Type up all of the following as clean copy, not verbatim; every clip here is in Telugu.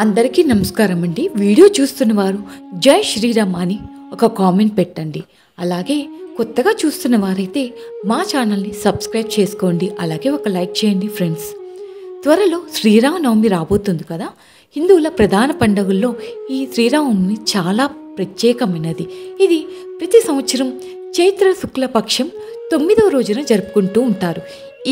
అందరికీ నమస్కారం అండి. వీడియో చూస్తున్న వారు జై శ్రీరామ్ అని ఒక కామెంట్ పెట్టండి. అలాగే కొత్తగా చూస్తున్న వారైతే మా ఛానల్ని సబ్స్క్రైబ్ చేసుకోండి. అలాగే ఒక లైక్ చేయండి ఫ్రెండ్స్. త్వరలో శ్రీరామనవమి రాబోతుంది కదా. హిందువుల ప్రధాన పండుగల్లో ఈ శ్రీరామనవమి చాలా ప్రత్యేకమైనది. ఇది ప్రతి సంవత్సరం చైత్ర శుక్లపక్షం 9వ రోజున జరుపుకుంటూ ఉంటారు.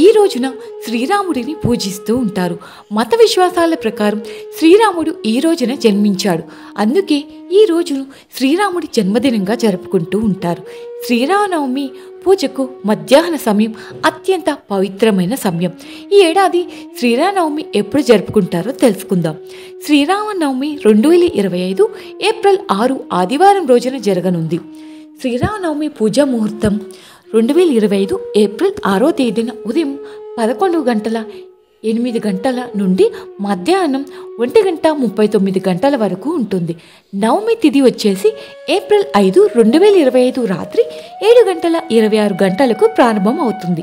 ఈ రోజున శ్రీరాముడిని పూజిస్తూ ఉంటారు. మత విశ్వాసాల ప్రకారం శ్రీరాముడు ఈ రోజున జన్మించాడు. అందుకే ఈ రోజును శ్రీరాముడి జన్మదినంగా జరుపుకుంటూ ఉంటారు. శ్రీరామనవమి పూజకు మధ్యాహ్న సమయం అత్యంత పవిత్రమైన సమయం. ఈ ఏడాది శ్రీరామనవమి ఎప్పుడు జరుపుకుంటారో తెలుసుకుందాం. శ్రీరామనవమి 2025 ఏప్రిల్ 6 ఆదివారం రోజున జరగనుంది. శ్రీరామనవమి పూజా ముహూర్తం 2025 ఏప్రిల్ 6వ తేదీన ఉదయం 11:08 నుండి మధ్యాహ్నం 1:39 వరకు ఉంటుంది. నవమి తిథి వచ్చేసి ఏప్రిల్ 5, 2025 రాత్రి 7:26 ప్రారంభం అవుతుంది.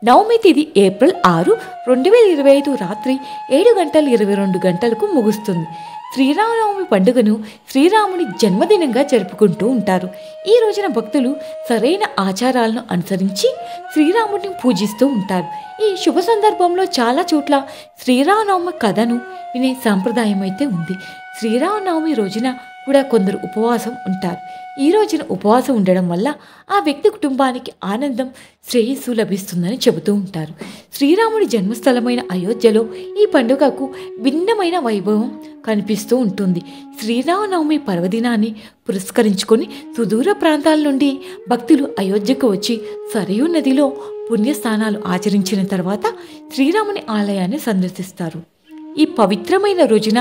నవమి తిథి ఏప్రిల్ 6, 2025 రాత్రి 7:22 ముగుస్తుంది. శ్రీరామనవమి పండుగను శ్రీరాముని జన్మదినంగా జరుపుకుంటూ ఉంటారు. ఈ రోజున భక్తులు సరైన ఆచారాలను అనుసరించి శ్రీరాముడిని పూజిస్తూ ఉంటారు. ఈ శుభ సందర్భంలో చాలా చోట్ల శ్రీరామనవమి కథను వినే సాంప్రదాయం అయితే ఉంది. శ్రీరామనవమి రోజున కూడా కొందరు ఉపవాసం ఉంటారు. ఈ రోజున ఉపవాసం ఉండడం వల్ల ఆ వ్యక్తి కుటుంబానికి ఆనందం, శ్రేయస్సు లభిస్తుందని చెబుతూ ఉంటారు. శ్రీరాముడి జన్మస్థలమైన అయోధ్యలో ఈ పండుగకు భిన్నమైన వైభవం కనిపిస్తూ ఉంటుంది. శ్రీరామనవమి పర్వదినాన్ని పురస్కరించుకొని సుదూర ప్రాంతాల నుండి భక్తులు అయోధ్యకు వచ్చి సరయూ నదిలో పుణ్యస్నానాలు ఆచరించిన తర్వాత శ్రీరాముని ఆలయాన్ని సందర్శిస్తారు. ఈ పవిత్రమైన రోజున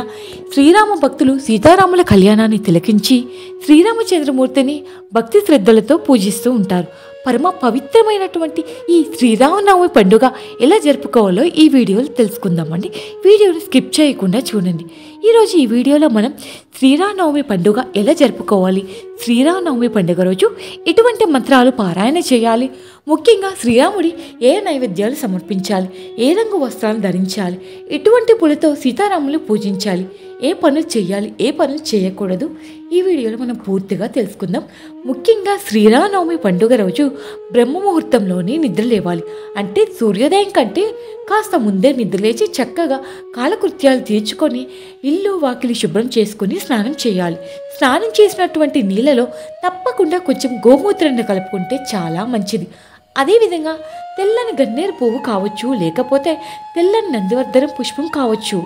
శ్రీరామ భక్తులు సీతారాముల కళ్యాణాన్ని తిలకించి శ్రీరామచంద్రమూర్తిని భక్తి శ్రద్ధలతో పూజిస్తూ ఉంటారు. పరమ పవిత్రమైనటువంటి ఈ శ్రీరామనవమి పండుగ ఎలా జరుపుకోవాలో ఈ వీడియోలో తెలుసుకుందామండి. వీడియోని స్కిప్ చేయకుండా చూడండి. ఈరోజు ఈ వీడియోలో మనం శ్రీరామనవమి పండుగ ఎలా జరుపుకోవాలి, శ్రీరామనవమి పండుగ రోజు ఎటువంటి మంత్రాలు పారాయణ చేయాలి, ముఖ్యంగా శ్రీరాముడి ఏ నైవేద్యాలు సమర్పించాలి, ఏ రంగు వస్త్రాలు ధరించాలి, ఎటువంటి పూలతో సీతారాములు పూజించాలి, ఏ పనులు చేయాలి, ఏ పనులు చేయకూడదు, ఈ వీడియోలో మనం పూర్తిగా తెలుసుకుందాం. ముఖ్యంగా శ్రీరామనవమి పండుగ రోజు బ్రహ్మ ముహూర్తంలోనే నిద్ర లేవాలి. అంటే సూర్యోదయం కంటే కాస్త ముందే నిద్రలేచి చక్కగా కాలకృత్యాలు తీర్చుకొని ఇల్లు వాకిలి శుభ్రం చేసుకుని స్నానం చేయాలి. స్నానం చేసినటువంటి నీళ్ళలో తప్పకుండా కొంచెం గోమూత్రాన్ని కలుపుకుంటే చాలా మంచిది. అదేవిధంగా తెల్లని గన్నేరు పువ్వు కావచ్చు, లేకపోతే తెల్లని నందివర్ధనం పుష్పం కావచ్చు.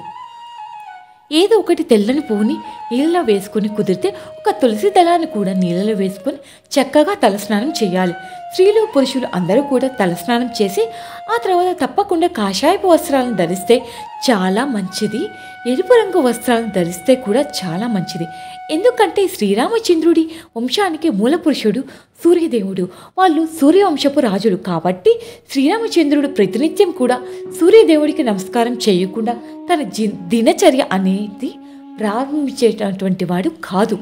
ఏదో ఒకటి తెల్లని పువ్వుని నీళ్ళలో వేసుకొని, కుదిరితే ఒక తులసి దళాన్ని కూడా నీళ్ళలో వేసుకొని చక్కగా తలస్నానం చేయాలి. స్త్రీలు పురుషులు అందరూ కూడా తలస్నానం చేసి ఆ తర్వాత తప్పకుండా కాషాయపు వస్త్రాలను ధరిస్తే చాలా మంచిది. ఎరుపు రంగు వస్త్రాలను ధరిస్తే కూడా చాలా మంచిది. ఎందుకంటే శ్రీరామచంద్రుడి వంశానికి మూల పురుషుడు సూర్యదేవుడు. వాళ్ళు సూర్యవంశపు రాజులు కాబట్టి శ్రీరామచంద్రుడు ప్రతినిత్యం కూడా సూర్యదేవుడికి నమస్కారం చేయకుండా తన దినచర్య అనేది ప్రారంభించేటటువంటి వాడు కాదు.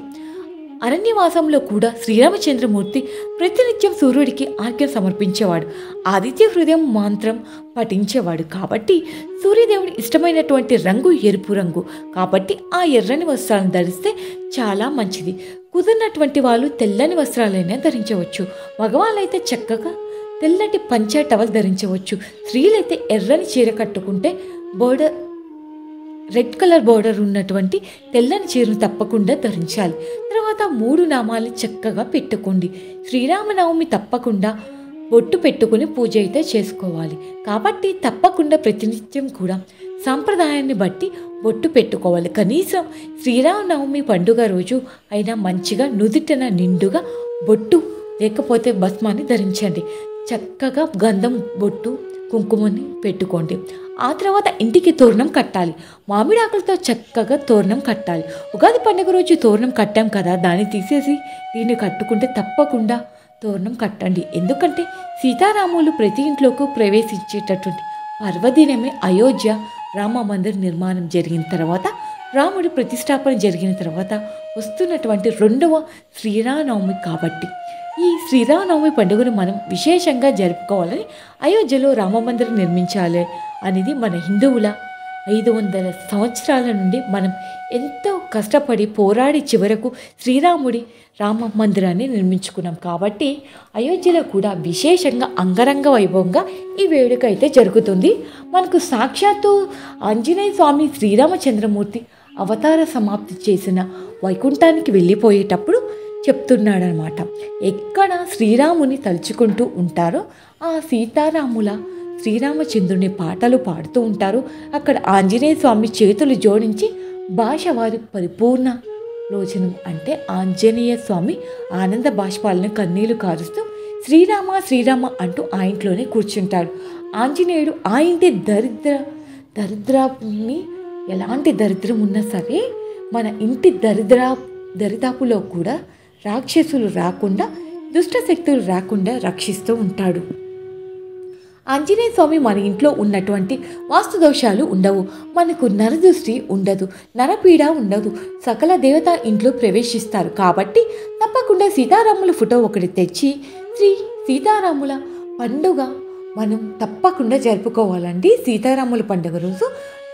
అరణ్యవాసంలో కూడా శ్రీరామచంద్రమూర్తి ప్రతినిత్యం సూర్యుడికి ఆర్ఘ్యం సమర్పించేవాడు. ఆదిత్య హృదయం మంత్రం పఠించేవాడు. కాబట్టి సూర్యదేవుడి ఇష్టమైనటువంటి రంగు ఎరుపు రంగు. కాబట్టి ఆ ఎర్రని వస్త్రాలను ధరిస్తే చాలా మంచిది. కుదిరినటువంటి వాళ్ళు తెల్లని వస్త్రాలైనా ధరించవచ్చు. మగవాళ్ళైతే చక్కగా తెల్లటి పంచ టవల్ ధరించవచ్చు. స్త్రీలైతే ఎర్రని చీర కట్టుకుంటే రెడ్ కలర్ బోర్డర్ ఉన్నటువంటి తెల్లని చీరను తప్పకుండా ధరించాలి. తర్వాత 3 నామాల్ని చక్కగా పెట్టుకోండి. శ్రీరామనవమి తప్పకుండా బొట్టు పెట్టుకుని పూజ అయితే చేసుకోవాలి. కాబట్టి తప్పకుండా ప్రతినిత్యం కూడా సాంప్రదాయాన్ని బట్టి బొట్టు పెట్టుకోవాలి. కనీసం శ్రీరామనవమి పండుగ రోజు అయినా మంచిగా నుదుటిన నిండుగా బొట్టు లేకపోతే భస్మాన్ని ధరించండి. చక్కగా గంధం బొట్టు కుంకుమని పెట్టుకోండి. ఆ తర్వాత ఇంటికి తోరణం కట్టాలి. మామిడాకులతో చక్కగా తోరణం కట్టాలి. ఉగాది పండుగ రోజు తోరణం కట్టాం కదా, దాన్ని తీసేసి దీన్ని కట్టుకుంటే తప్పకుండా తోరణం కట్టండి. ఎందుకంటే సీతారాములు ప్రతి ఇంట్లోకి ప్రవేశించేటటువంటి పర్వదినమే అయోధ్య రామ మందిర నిర్మాణం జరిగిన తర్వాత, రాముడి ప్రతిష్టాపన జరిగిన తర్వాత వస్తున్నటువంటి 2వ శ్రీరామనవమి కాబట్టి ఈ శ్రీరామనవమి పండుగను మనం విశేషంగా జరుపుకోవాలని, అయోధ్యలో రామమందిరం నిర్మించాలి అనేది మన హిందువుల 500 సంవత్సరాల నుండి మనం ఎంతో కష్టపడి పోరాడి చివరకు శ్రీరాముడి రామ మందిరాన్ని నిర్మించుకున్నాం. కాబట్టి అయోధ్యలో కూడా విశేషంగా అంగరంగ వైభవంగా ఈ వేడుక అయితే జరుగుతుంది. మనకు సాక్షాత్తు ఆంజనేయ స్వామి శ్రీరామచంద్రమూర్తి అవతార సమాప్తి చేసిన వైకుంఠానికి వెళ్ళిపోయేటప్పుడు చెప్తున్నాడనమాట. ఎక్కడ శ్రీరాముని తలుచుకుంటూ ఉంటారో ఆ సీతారాముల శ్రీరామచంద్రుని పాటలు పాడుతూ ఉంటారు. అక్కడ ఆంజనేయ స్వామి చేతులు జోడించి భాష వారి పరిపూర్ణ లోచనం అంటే ఆంజనేయ స్వామి ఆనంద బాష్పాలను కన్నీళ్లు కారుస్తూ శ్రీరామ శ్రీరామ అంటూ ఆ ఇంట్లోనే కూర్చుంటాడు. ఆంజనేయుడు ఆ ఇంటి దరిద్రాన్ని ఎలాంటి దరిద్రం ఉన్నా సరే మన ఇంటి దరిదాపులో కూడా రాక్షసులు రాకుండా దుష్ట శక్తులు రాకుండా రక్షిస్తూ ఉంటాడు. ఆంజనేయ స్వామి మన ఇంట్లో ఉన్నటువంటి వాస్తు దోషాలు ఉండవు, మనకు నరదృష్టి ఉండదు, నరపీడ ఉండదు, సకల దేవత ఇంట్లో ప్రవేశిస్తారు. కాబట్టి తప్పకుండా సీతారాముల ఫోటో ఒకటి తెచ్చి శ్రీ సీతారాముల పండుగ మనం తప్పకుండా జరుపుకోవాలండి. సీతారాముల పండుగ రోజు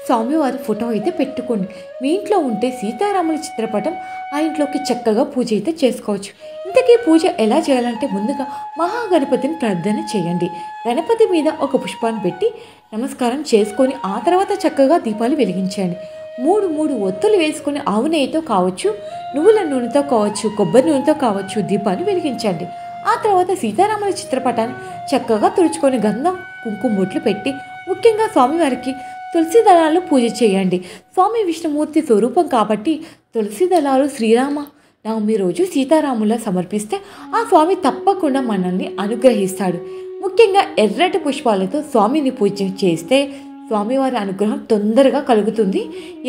స్వామివారి ఫోటో అయితే పెట్టుకోండి. మీ ఇంట్లో ఉంటే సీతారాముల చిత్రపటం ఆ ఇంట్లోకి చక్కగా పూజ అయితే చేసుకోవచ్చు. ఇంతకీ పూజ ఎలా చేయాలంటే ముందుగా మహాగణపతిని ప్రార్థన చేయండి. గణపతి మీద ఒక పుష్పాన్ని పెట్టి నమస్కారం చేసుకొని ఆ తర్వాత చక్కగా దీపాలు వెలిగించండి. మూడు ఒత్తులు వేసుకొని ఆవు నెయ్యితో కావచ్చు, నువ్వుల నూనెతో కావచ్చు, కొబ్బరి నూనెతో కావచ్చు దీపాలు వెలిగించండి. ఆ తర్వాత సీతారాముల చిత్రపటాన్ని చక్కగా తుడుచుకొని గంధం కుంకుమ బొట్లు పెట్టి ముఖ్యంగా స్వామివారికి తులసి దళాలు పూజ చేయండి. స్వామి విష్ణుమూర్తి స్వరూపం కాబట్టి తులసి దళాలు శ్రీరామ నవమి రోజు సీతారాముల సమర్పిస్తే ఆ స్వామి తప్పకుండా మనల్ని అనుగ్రహిస్తాడు. ముఖ్యంగా ఎర్రటి పుష్పాలతో స్వామిని పూజ చేస్తే స్వామివారి అనుగ్రహం తొందరగా కలుగుతుంది.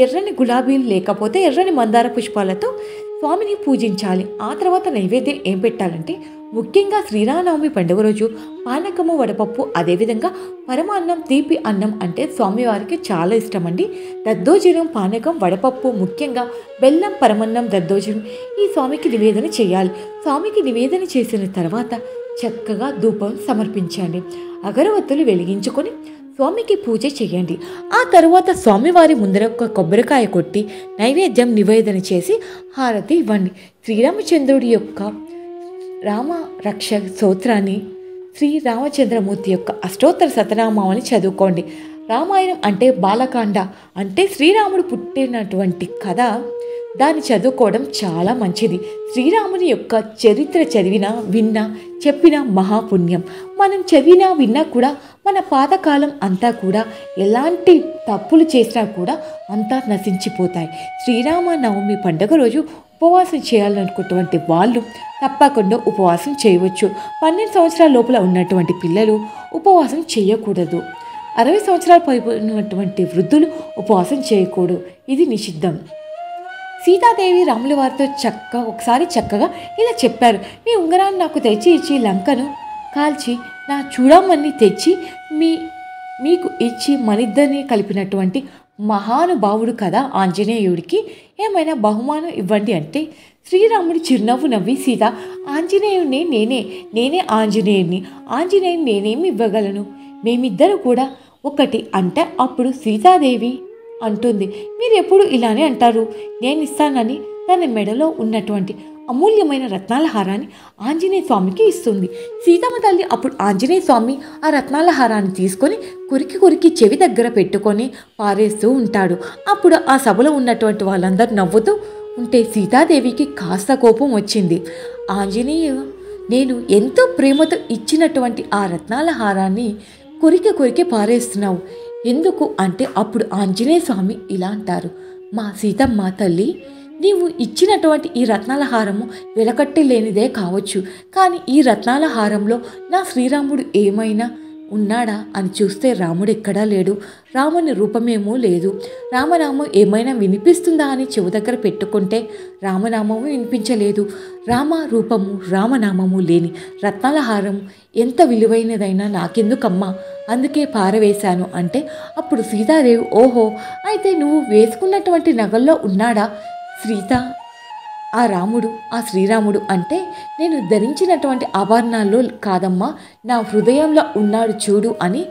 ఎర్రని గులాబీలు లేకపోతే ఎర్రని మందార పుష్పాలతో స్వామిని పూజించాలి. ఆ తర్వాత నైవేద్యం ఏం పెట్టాలంటే ముఖ్యంగా శ్రీరామనవమి పండుగ రోజు పానకము, వడపప్పు, అదేవిధంగా పరమాన్నం, తీపి అన్నం అంటే స్వామివారికి చాలా ఇష్టమండి. దద్దోజనం, పానకం, వడపప్పు, ముఖ్యంగా బెల్లం, పరమన్నం, దద్దోజనం ఈ స్వామికి నివేదన చేయాలి. స్వామికి నివేదన చేసిన తర్వాత చక్కగా ధూపం సమర్పించండి. అగరవత్తులు వెలిగించుకొని స్వామికి పూజ చేయండి. ఆ తరువాత స్వామివారి ముందర ఒక కొబ్బరికాయ కొట్టి నైవేద్యం నివేదన చేసి హారతి ఇవ్వండి. శ్రీరామచంద్రుడి యొక్క రామ రక్ష స్తోత్రాన్ని, శ్రీరామచంద్రమూర్తి యొక్క అష్టోత్తర శతనామావళిని చదువుకోండి. రామాయణం అంటే బాలకాండ అంటే శ్రీరాముడు పుట్టినటువంటి కథ, దాన్ని చదువుకోవడం చాలా మంచిది. శ్రీరాముని యొక్క చరిత్ర చదివినా విన్నా చెప్పిన మహాపుణ్యం. మనం చదివినా విన్నా కూడా మన పాతకాలం అంతా కూడా ఎలాంటి తప్పులు చేసినా కూడా అంతా నశించిపోతాయి. శ్రీరామనవమి పండుగ రోజు ఉపవాసం చేయాలనుకున్నటువంటి వాళ్ళు తప్పకుండా ఉపవాసం చేయవచ్చు. 12 సంవత్సరాల లోపల ఉన్నటువంటి పిల్లలు ఉపవాసం చేయకూడదు. 60 సంవత్సరాలు పైబడినటువంటి వృద్ధులు ఉపవాసం చేయకూడదు, ఇది నిషిద్ధం. సీతాదేవి రాముల వారితో ఒకసారి చక్కగా ఇలా చెప్పారు, మీ ఉంగరాన్ని నాకు తెచ్చి ఇచ్చి లంకను కాల్చి నా చూడమని తెచ్చి మీకు ఇచ్చి మనిద్దరిని కలిపినటువంటి మహానుభావుడు కదా ఆంజనేయుడికి ఏమైనా బహుమానం ఇవ్వండి అంటే శ్రీరాముడు చిరునవ్వు నవ్వి సీత, ఆంజనేయుడిని నేనే ఆంజనేయుని నేనేమి ఇవ్వగలను, మేమిద్దరు కూడా ఒకటి అంటే అప్పుడు సీతాదేవి అంటుంది, మీరు ఎప్పుడు ఇలానే అంటారు, నేను ఇస్తానని తన మెడలో ఉన్నటువంటి అమూల్యమైన రత్నాల హారాన్ని ఆంజనేయ స్వామికి ఇస్తుంది. సీతమ్మ తల్లి అప్పుడు ఆంజనేయ స్వామి ఆ రత్నాల హారాన్ని తీసుకొని కొరికి చెవి దగ్గర పెట్టుకొని పారేస్తూ ఉంటాడు. అప్పుడు ఆ సభలో ఉన్నటువంటి వాళ్ళందరూ నవ్వుతూ ఉంటే సీతాదేవికి కాస్త కోపం వచ్చింది. ఆంజనేయ, నేను ఎంతో ప్రేమతో ఇచ్చినటువంటి ఆ రత్నాల హారాన్ని కొరికి పారేస్తున్నావు ఎందుకు అంటే అప్పుడు ఆంజనేయ స్వామి ఇలా అంటారు, మా సీతమ్మ తల్లి, నీవు ఇచ్చినటువంటి ఈ రత్నాల హారము వెలకట్టి లేనిదే కావచ్చు, కానీ ఈ రత్నాల హారంలో నా శ్రీరాముడు ఏమైనా ఉన్నాడా అని చూస్తే రాముడు ఎక్కడా లేడు, రాముని రూపమేమో లేదు, రామనామం ఏమైనా వినిపిస్తుందా అని చెవు దగ్గర పెట్టుకుంటే రామనామము వినిపించలేదు. రామ రూపము రామనామము లేని రత్నాల హారం ఎంత విలువైనదైనా నాకెందుకమ్మా, అందుకే పారవేశాను అంటే అప్పుడు సీతాదేవి, ఓహో అయితే నువ్వు వేసుకున్నటువంటి నగల్లో ఉన్నాడా సీత ఆ రాముడు, ఆ శ్రీరాముడు అంటే నేను ధరించినటువంటి ఆభరణాల్లో కాదమ్మా, నా హృదయంలో ఉన్నాడు చూడు అని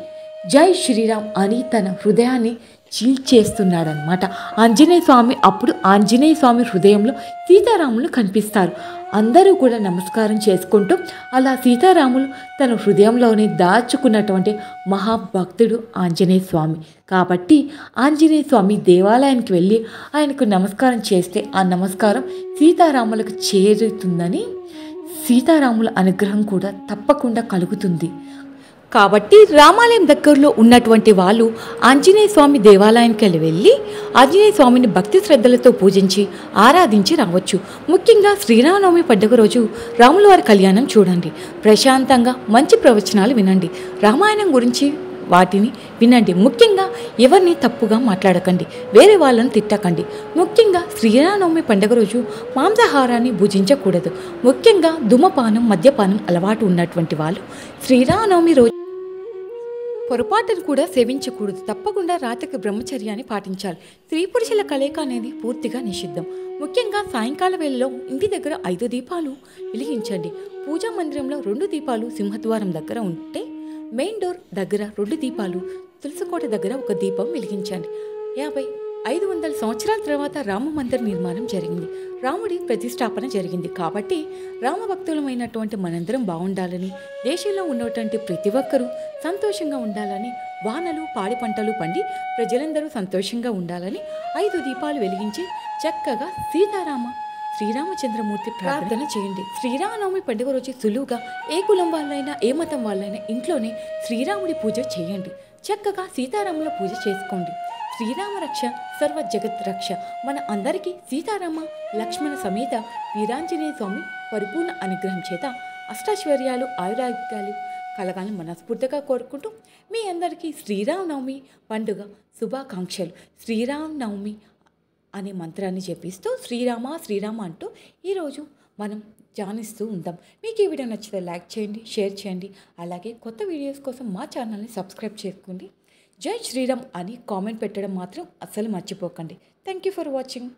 జై శ్రీరామ్ అని తన హృదయాన్ని చీల్చేస్తున్నాడనమాట. ఆంజనేయ స్వామి అప్పుడు ఆంజనేయ స్వామి హృదయంలో సీతారాములు కనిపిస్తారు. అందరూ కూడా నమస్కారం చేసుకుంటూ అలా సీతారాములు తన హృదయంలోనే దాచుకున్నటువంటి మహాభక్తుడు ఆంజనేయ స్వామి. కాబట్టి ఆంజనేయ స్వామి దేవాలయానికి వెళ్ళి ఆయనకు నమస్కారం చేస్తే ఆ నమస్కారం సీతారాములకు చేరుతుందని, సీతారాముల అనుగ్రహం కూడా తప్పకుండా కలుగుతుంది. కాబట్టి రామాలయం దగ్గరలో ఉన్నటువంటి వాళ్ళు ఆంజనేయ స్వామి దేవాలయానికి వెళ్ళి ఆంజనేయ స్వామిని భక్తి శ్రద్ధలతో పూజించి ఆరాధించి రావచ్చు. ముఖ్యంగా శ్రీరామనవమి పండుగ రోజు రాముల వారి కళ్యాణం చూడండి. ప్రశాంతంగా మంచి ప్రవచనాలు వినండి. రామాయణం గురించి వాటిని వినండి. ముఖ్యంగా ఎవరిని తప్పుగా మాట్లాడకండి, వేరే వాళ్ళని తిట్టకండి. ముఖ్యంగా శ్రీరామనవమి పండుగ రోజు మాంసాహారాన్ని భుజించకూడదు. ముఖ్యంగా ధూమపానం, మద్యపానం అలవాటు ఉన్నటువంటి వాళ్ళు శ్రీరామనవమి రోజు పొరపాటును కూడా సేవించకూడదు. తప్పకుండా రాత్రికి బ్రహ్మచర్యాన్ని పాటించాలి. స్త్రీ పురుషుల కలయిక అనేది పూర్తిగా నిషిద్ధం. ముఖ్యంగా సాయంకాల వేళలో ఇంటి దగ్గర 5 దీపాలు వెలిగించండి. పూజా మందిరంలో 2 దీపాలు సింహద్వారం దగ్గర ఉంటే, మెయిన్ డోర్ దగ్గర 2 దీపాలు, తులసికోట దగ్గర 1 దీపం వెలిగించండి. 500 సంవత్సరాల తర్వాత రామ మందిర నిర్మాణం జరిగింది. రాముడి ప్రతిష్టాపన జరిగింది. కాబట్టి రామభక్తులమైనటువంటి మనందరం బాగుండాలని, దేశంలో ఉన్నటువంటి ప్రతి ఒక్కరూ సంతోషంగా ఉండాలని, వానలు పాడి పంటలు పండి ప్రజలందరూ సంతోషంగా ఉండాలని 5 దీపాలు వెలిగించి చక్కగా శ్రీరామచంద్రమూర్తి ప్రార్థన చేయండి. శ్రీరామనవమి పండుగ రోజు సులువుగా ఏ కులం వాళ్ళైనా, ఏ మతం వాళ్ళైనా ఇంట్లోనే శ్రీరాముడి పూజ చేయండి. చక్కగా సీతారాముల పూజ చేసుకోండి. శ్రీరామ రక్ష సర్వ జగత్ రక్ష. మన అందరికీ సీతారామ లక్ష్మణ సమేత వీరాంజనేయ స్వామి పరిపూర్ణ అనుగ్రహం చేత అష్టైశ్వర్యాలు, ఆయురాగ్యాలు కలగాలని మనస్ఫూర్తిగా కోరుకుంటూ మీ అందరికీ శ్రీరామనవమి పండుగ శుభాకాంక్షలు. శ్రీరామనవమి అనే మంత్రాన్ని జపిస్తూ శ్రీరామ శ్రీరామ అంటూ ఈరోజు మనం ధ్యానిస్తూ ఉందాం. మీకు ఈ వీడియో నచ్చితే లైక్ చేయండి, షేర్ చేయండి. అలాగే కొత్త వీడియోస్ కోసం మా ఛానల్ని సబ్స్క్రైబ్ చేసుకోండి. జై శ్రీరామ్ అని కామెంట్ పెట్టడం మాత్రం అస్సలు మర్చిపోకండి. Thank you for watching.